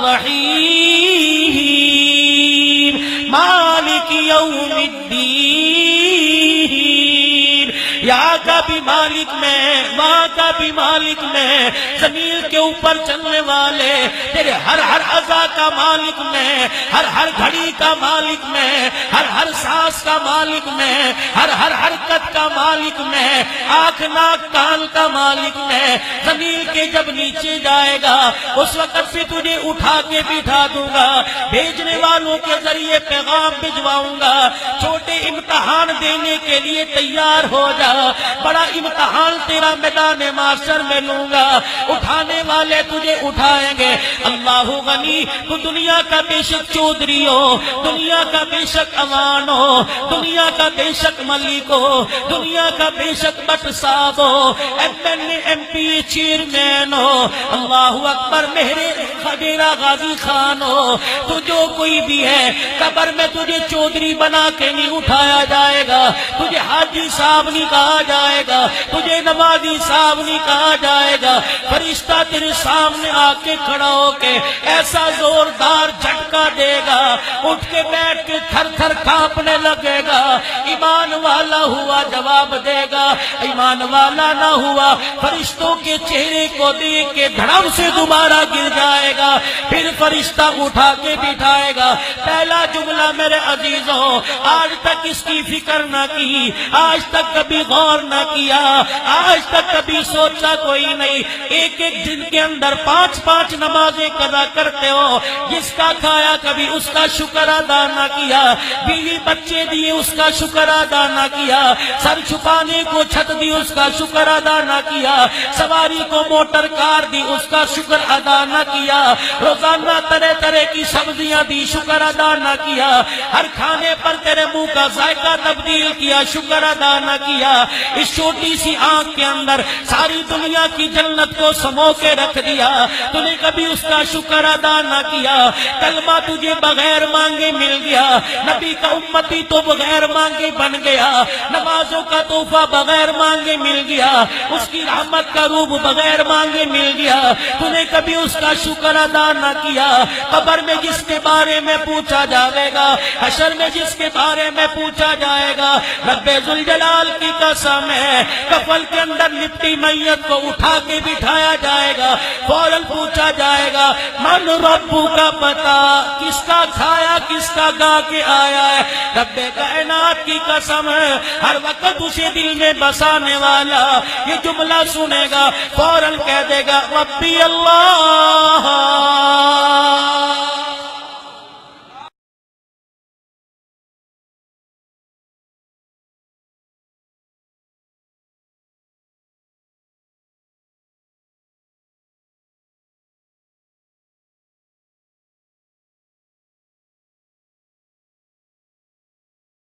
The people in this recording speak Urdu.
الرحیم مالک یوم الدین، یہاں کا بھی مالک میں، وہاں کا بھی مالک میں، زمین کے اوپر چلنے والے تیرے ہر ہر عزا کا مالک میں، ہر ہر گھڑی کا مالک میں، ہر ہر سانس کا مالک میں، ہر ہر حرکت کا مالک میں، آنکھ ناک کان کا مالک میں۔ زمین کے جب نیچے جائے گا اس وقت بھی تجھے اٹھا کے بٹھا دوں گا، بھیجنے والوں کے ذریعے پیغام بھجواؤں گا، چھوٹے امتحان دینے کے لیے تیار ہو جا، بڑا امتحان تیرا میدان محشر میں لوں گا، اٹھانے والے تجھے اٹھائیں گے۔ اللہ غنی، تو دنیا کا بے شک چودھری ہو، دنیا کا بے شک اوان ہو، دنیا کا بے شک ملک ہو، دنیا کا بے شک بٹ صاحب ہو، MP چیئرمین ہو، اللہ اکبر، میرے ڈیرہ غازی خان ہو، تو جو کوئی بھی ہے قبر میں تجھے چودھری بنا کے نہیں اٹھایا جائے گا، تجھے حاجی صاحب نہیں کہا جائے گا، تجھے نمازی صاحب نہیں کہا جائے گا۔ فرشتہ تیرے سامنے آ کے کھڑا ہو کے ایسا زوردار جھٹکا دے گا، اٹھ کے بیٹھ کے تھر تھر کانپنے لگے گا۔ ایمان والا ہوا جواب دے گا، ایمان والا نہ ہوا فرشتوں کے چہرے کو دیکھ کے دھڑم سے دوبارہ گر جائے گا، پھر فرشتہ اٹھا کے بٹھائے گا۔ پہلا جملہ میرے عزیزوں، آج تک اس کی فکر نہ کی، آج تک کبھی غور نہ کیا، آج تک کبھی سوچا کوئی نہیں، ایک ایک دن کے اندر 5 نمازیں قضا کرتے ہو، جس کا کھایا کبھی اس کا شکر ادا نہ کیا، بیوی بچے دیے اس کا شکر ادا نہ کیا، سر چھپانے کو چھت دی اس کا شکر ادا نہ کیا، سواری کو موٹر کار دی اس کا شکر ادا نہ کیا، روزانہ طرح طرح کی سبزیاں دی شکر ادا نہ کیا، ہر کھانے پر تیرے منہ کا ذائقہ تبدیل کیا، شکر ادا نہ کیا، اس چھوٹی سی آنکھ کے اندر ساری دنیا کی جنت کو سمو کے رکھ دیا، تو نے کبھی اس کا شکر ادا نہ کیا۔ کلمہ تجھے بغیر مانگے مل گیا، نبی کا امتی تو بغیر مانگے بن گیا، نمازوں کا تحفہ بغیر مانگے مل گیا، اس کی رحمت کا روپ بغیر مانگے مل گیا، تو نے کبھی اس کا شکر ادا نہ کیا۔ قبر میں جس کے بارے میں پوچھا جائے گا، حشر میں جس کے بارے میں پوچھا جائے گا، رب ذوالجلال کی قسم ہے، کفن کے اندر لپٹی میت کو اٹھا کے بٹھایا جائے گا، فوراً پوچھا جائے گا من ربو کا پتا، کس کا کھایا کس کا گا کے آیا ہے۔ رب کائنات کی قسم ہے، ہر وقت اسے دل میں بسانے والا یہ جملہ سنے گا، فوراً کہہ دے گا ربی اللہ